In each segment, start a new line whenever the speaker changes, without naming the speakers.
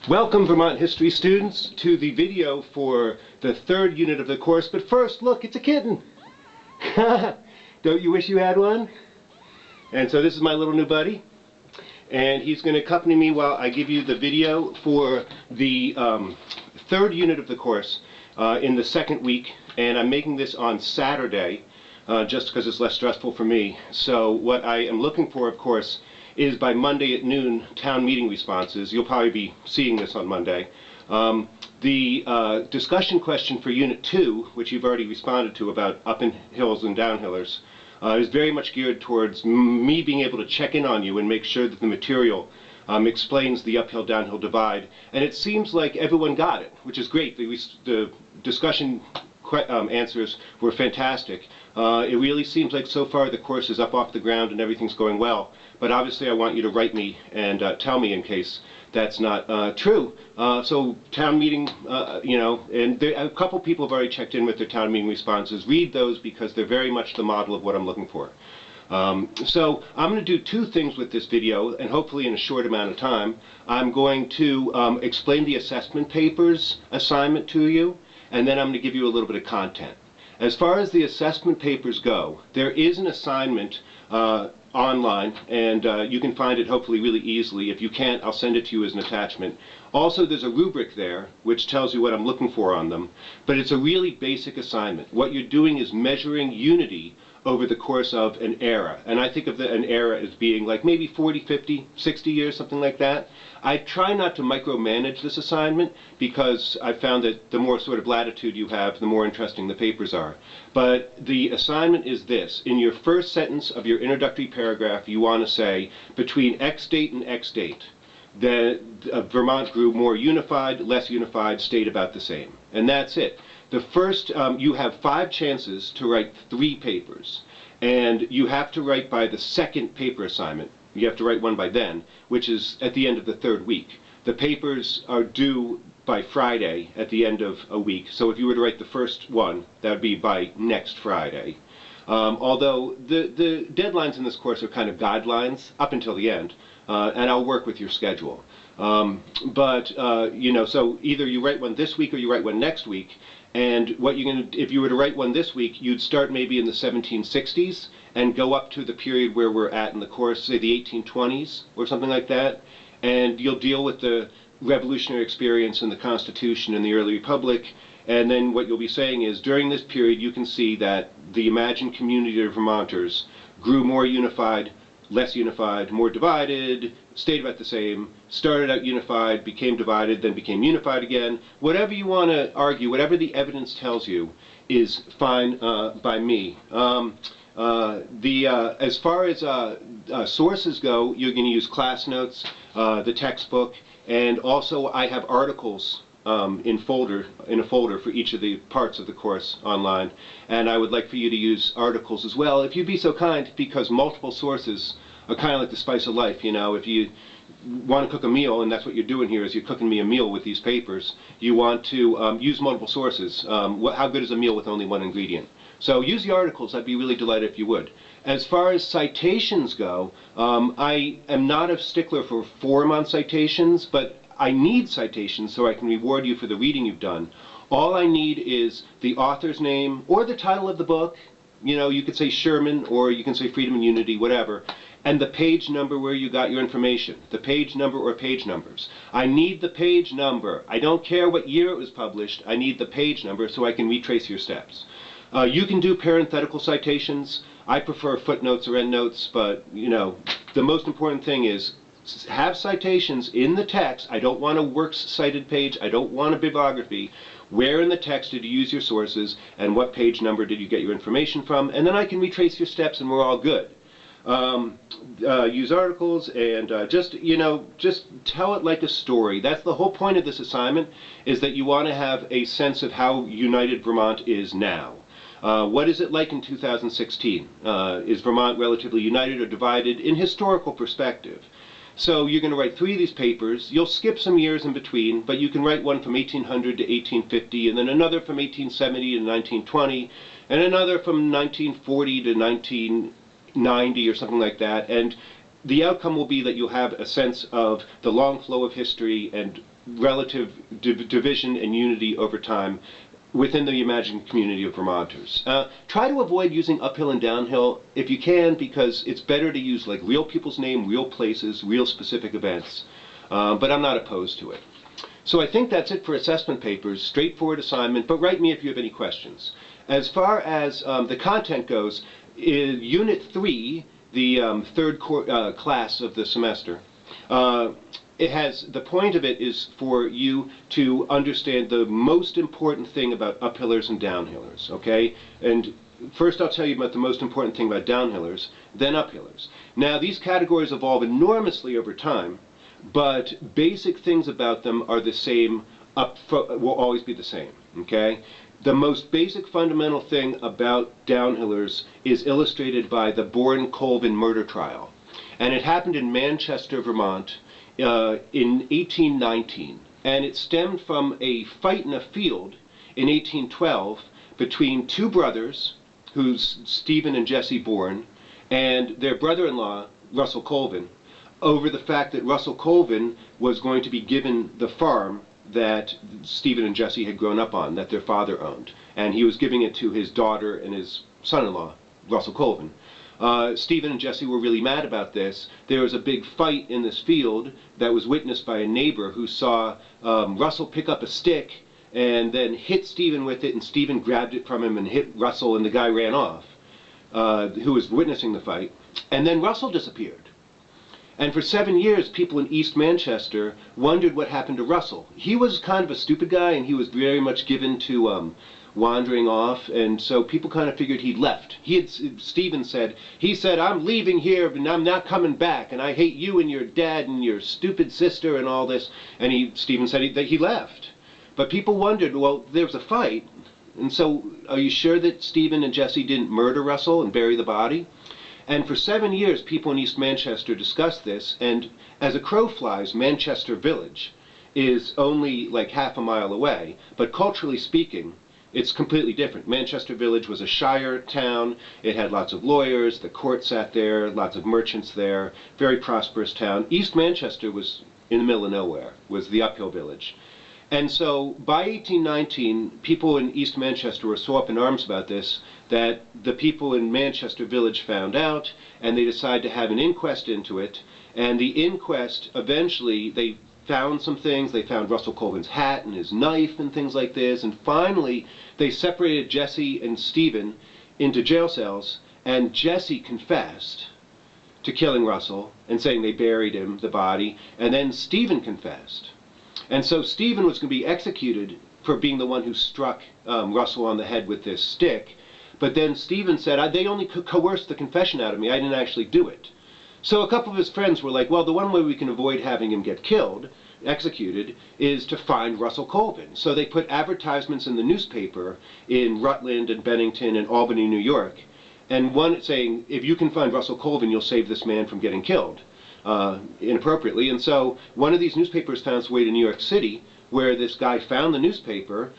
Welcome, Vermont history students, to the video for the third unit of the course. But first, look, it's a kitten. Don't you wish you had one? And so this is my little new buddy. And he's going to accompany me while I give you the video for the third unit of the course in the second week. And I'm making this on Saturday, just because it's less stressful for me. So what I am looking for, of course, is by Monday at noon, town meeting responses. You'll probably be seeing this on Monday. The discussion question for Unit 2, which you've already responded to about up in hills and downhillers, is very much geared towards me being able to check in on you and make sure that the material explains the uphill-downhill divide. And it seems like everyone got it, which is great. The discussion answers were fantastic. It really seems like so far the course is up off the ground and everything's going well. But obviously I want you to write me and tell me in case that's not true. So town meeting, and a couple people have already checked in with their town meeting responses. Read those because they're very much the model of what I'm looking for. So I'm going to do two things with this video, and hopefully in a short amount of time. I'm going to explain the assessment papers assignment to you, and then I'm going to give you a little bit of content. As far as the assessment papers go, there is an assignment online, and you can find it hopefully really easily. If you can't, I'll send it to you as an attachment. Also, there's a rubric there which tells you what I'm looking for on them, but it's a really basic assignment. What you're doing is measuring unity over the course of an era, and I think of an era as being like maybe 40, 50, 60 years, something like that. I try not to micromanage this assignment because I found that the more sort of latitude you have, the more interesting the papers are. But the assignment is this. In your first sentence of your introductory paragraph, you want to say, between X date and X date, that Vermont grew more unified, less unified, stayed about the same. And that's it. The first, you have 5 chances to write 3 papers. And you have to write by the second paper assignment. You have to write one by then, which is at the end of the 3rd week. The papers are due by Friday at the end of a week. So if you were to write the first one, that would be by next Friday. Although the deadlines in this course are kind of guidelines up until the end, and I'll work with your schedule. So either you write one this week or you write one next week. And what you're going to, if you were to write one this week, you'd start maybe in the 1760s and go up to the period where we're at in the course, say the 1820s or something like that. And you'll deal with the revolutionary experience and the Constitution and the early Republic. And then what you'll be saying is, during this period, you can see that the imagined community of Vermonters grew more unified, less unified, more divided, stayed about the same, started out unified, became divided, then became unified again. Whatever you want to argue, whatever the evidence tells you, is fine by me. As far as sources go, you're going to use class notes, the textbook, and also I have articles in a folder for each of the parts of the course online, and I would like for you to use articles as well, if you'd be so kind, because multiple sources are kind of like the spice of life. You know, if you want to cook a meal, and that's what you're doing here, is you're cooking me a meal with these papers, you want to use multiple sources. How good is a meal with only one ingredient? So use the articles. I'd be really delighted if you would. As far as citations go, I am not a stickler for form on citations, but I need citations so I can reward you for the reading you've done. All I need is the author's name or the title of the book. You know, you could say Sherman or you can say Freedom and Unity, whatever. And the page number where you got your information. The page number or page numbers. I need the page number. I don't care what year it was published. I need the page number so I can retrace your steps. You can do parenthetical citations. I prefer footnotes or endnotes, but, you know, the most important thing is have citations in the text. I don't want a works cited page. I don't want a bibliography. Where in the text did you use your sources, and what page number did you get your information from? And then I can retrace your steps, and we're all good. Use articles, and just tell it like a story. That's the whole point of this assignment, is that you want to have a sense of how united Vermont is now. What is it like in 2016? Is Vermont relatively united or divided in historical perspective? So you're going to write 3 of these papers. You'll skip some years in between, but you can write one from 1800 to 1850, and then another from 1870 to 1920, and another from 1940 to 1990 or something like that. And the outcome will be that you'll have a sense of the long flow of history and relative division and unity over time within the imagined community of Vermonters. Try to avoid using uphill and downhill if you can, because it's better to use like real people's name, real places, real specific events. But I'm not opposed to it. So I think that's it for assessment papers. Straightforward assignment, but write me if you have any questions. As far as the content goes, in Unit 3, the third class of the semester, the point of it is for you to understand the most important thing about uphillers and downhillers, okay? And first I'll tell you about the most important thing about downhillers, then uphillers. Now these categories evolve enormously over time, but basic things about them are the same, will always be the same, okay? The most basic fundamental thing about downhillers is illustrated by the Bourne-Colvin murder trial. And it happened in Manchester, Vermont, in 1819, and it stemmed from a fight in a field in 1812 between two brothers, who's Stephen and Jesse Bourne, and their brother-in-law, Russell Colvin, over the fact that Russell Colvin was going to be given the farm that Stephen and Jesse had grown up on, that their father owned, and he was giving it to his daughter and his son-in-law, Russell Colvin. Stephen and Jesse were really mad about this. There was a big fight in this field that was witnessed by a neighbor who saw Russell pick up a stick and then hit Stephen with it, and Stephen grabbed it from him and hit Russell, and the guy ran off, who was witnessing the fight. And then Russell disappeared. And for 7 years, people in East Manchester wondered what happened to Russell. He was kind of a stupid guy, and he was very much given to wandering off, and so people kind of figured he'd left. Stephen said, I'm leaving here, and I'm not coming back, and I hate you and your dad and your stupid sister and all this. And Stephen said that he left. But people wondered, well, there was a fight, and so are you sure that Stephen and Jesse didn't murder Russell and bury the body? And for 7 years, people in East Manchester discussed this, and as a crow flies, Manchester Village is only like half a mile away, but culturally speaking, it's completely different. Manchester Village was a shire town. It had lots of lawyers, the court sat there, lots of merchants there, very prosperous town. East Manchester was in the middle of nowhere, was the uphill village. And so by 1819, people in East Manchester were so up in arms about this that the people in Manchester Village found out, and they decided to have an inquest into it. And the inquest, eventually, they found some things. They found Russell Colvin's hat and his knife and things like this. And finally, they separated Jesse and Stephen into jail cells, and Jesse confessed to killing Russell and saying they buried him, the body, and then Stephen confessed. And so Stephen was going to be executed for being the one who struck Russell on the head with this stick. But then Stephen said, they only coerced the confession out of me. I didn't actually do it. So a couple of his friends were like, well, the one way we can avoid having him get killed, executed, is to find Russell Colvin. So they put advertisements in the newspaper in Rutland and Bennington and Albany, New York, and one saying, if you can find Russell Colvin, you'll save this man from getting killed inappropriately. And so one of these newspapers found its way to New York City, where this guy found the newspaper,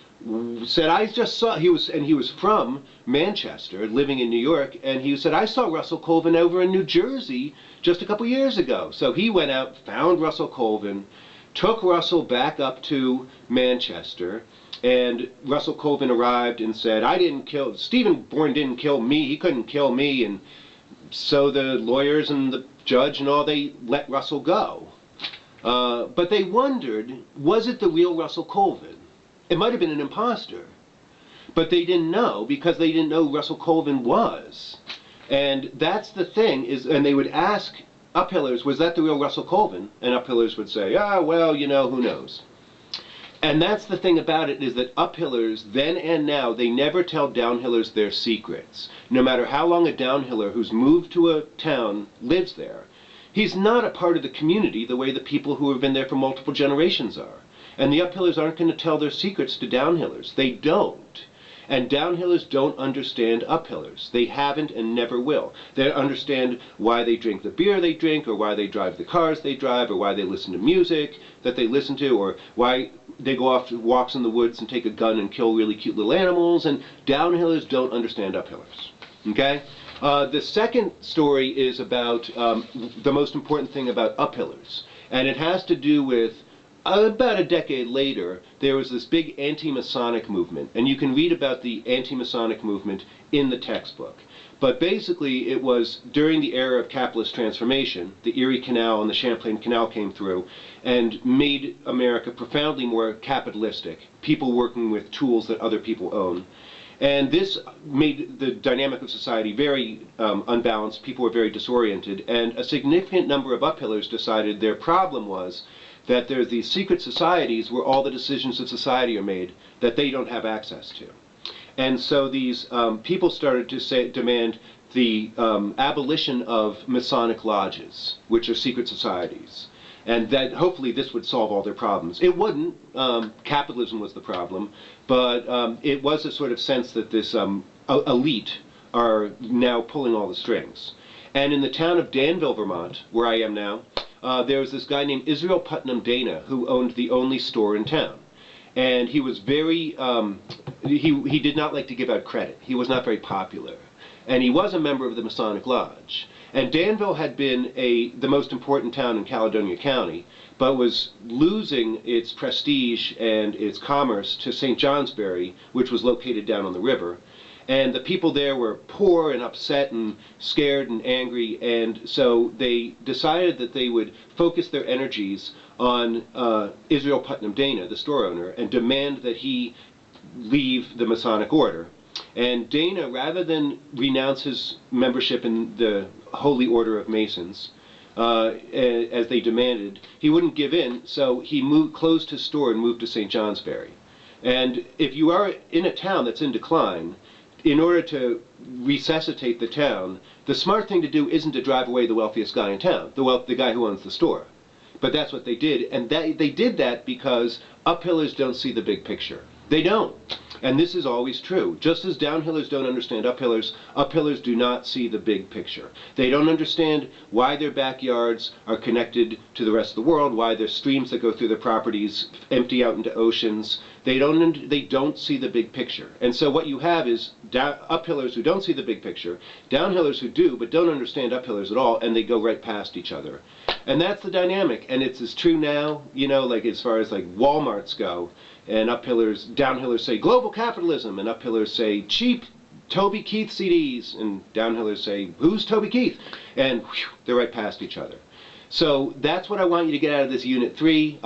said, I just saw, he was from Manchester, living in New York, and he said, I saw Russell Colvin over in New Jersey just a couple years ago. So he went out, found Russell Colvin, took Russell back up to Manchester, and Russell Colvin arrived and said, Stephen Bourne didn't kill me, he couldn't kill me. And so the lawyers and the judge and all, they let Russell go. But they wondered, was it the real Russell Colvin? It might have been an imposter. But they didn't know, because they didn't know who Russell Colvin was. And that's the thing, and they would ask uphillers, was that the real Russell Colvin? And uphillers would say, well, who knows? And that's the thing about it, is that uphillers, then and now, they never tell downhillers their secrets. No matter how long a downhiller who's moved to a town lives there, he's not a part of the community the way the people who have been there for multiple generations are. And the uphillers aren't going to tell their secrets to downhillers. They don't. And downhillers don't understand uphillers. They haven't and never will. They don't understand why they drink the beer they drink, or why they drive the cars they drive, or why they listen to music that they listen to, or why they go off to walks in the woods and take a gun and kill really cute little animals. And downhillers don't understand uphillers. Okay? The second story is about the most important thing about uphillers. And it has to do with About a decade later, there was this big anti-Masonic movement, and you can read about the anti-Masonic movement in the textbook. But basically, it was during the era of capitalist transformation. The Erie Canal and the Champlain Canal came through and made America profoundly more capitalistic, people working with tools that other people own. And this made the dynamic of society very unbalanced. People were very disoriented, and a significant number of uphillers decided their problem was that there's these secret societies where all the decisions of society are made that they don't have access to. And so these people started to demand the abolition of Masonic lodges, which are secret societies. And that hopefully this would solve all their problems. It wouldn't. Capitalism was the problem. But it was a sort of sense that this elite are now pulling all the strings. And in the town of Danville, Vermont, where I am now, there was this guy named Israel Putnam Dana who owned the only store in town. And he was very, he did not like to give out credit. He was not very popular. And he was a member of the Masonic Lodge. And Danville had been the most important town in Caledonia County, but was losing its prestige and its commerce to St. Johnsbury, which was located down on the river. And the people there were poor and upset and scared and angry, and so they decided that they would focus their energies on Israel Putnam Dana, the store owner, and demand that he leave the Masonic Order. And Dana, rather than renounce his membership in the Holy Order of Masons, as they demanded, he wouldn't give in, so he closed his store and moved to St. Johnsbury. And if you are in a town that's in decline, in order to resuscitate the town, the smart thing to do isn't to drive away the wealthiest guy in town, the guy who owns the store. But that's what they did, and they did that because uphillers don't see the big picture. They don't. And this is always true. Just as downhillers don't understand uphillers, uphillers do not see the big picture. They don't understand why their backyards are connected to the rest of the world, why there's streams that go through their properties empty out into oceans. They don't see the big picture. And so what you have is uphillers who don't see the big picture, downhillers who do, but don't understand uphillers at all, and they go right past each other. And that's the dynamic, and it's as true now, you know, like as far as like Walmarts go, and downhillers say global capitalism, and uphillers say cheap Toby Keith CDs, and downhillers say who's Toby Keith, and whew, they're right past each other. So that's what I want you to get out of this Unit 3.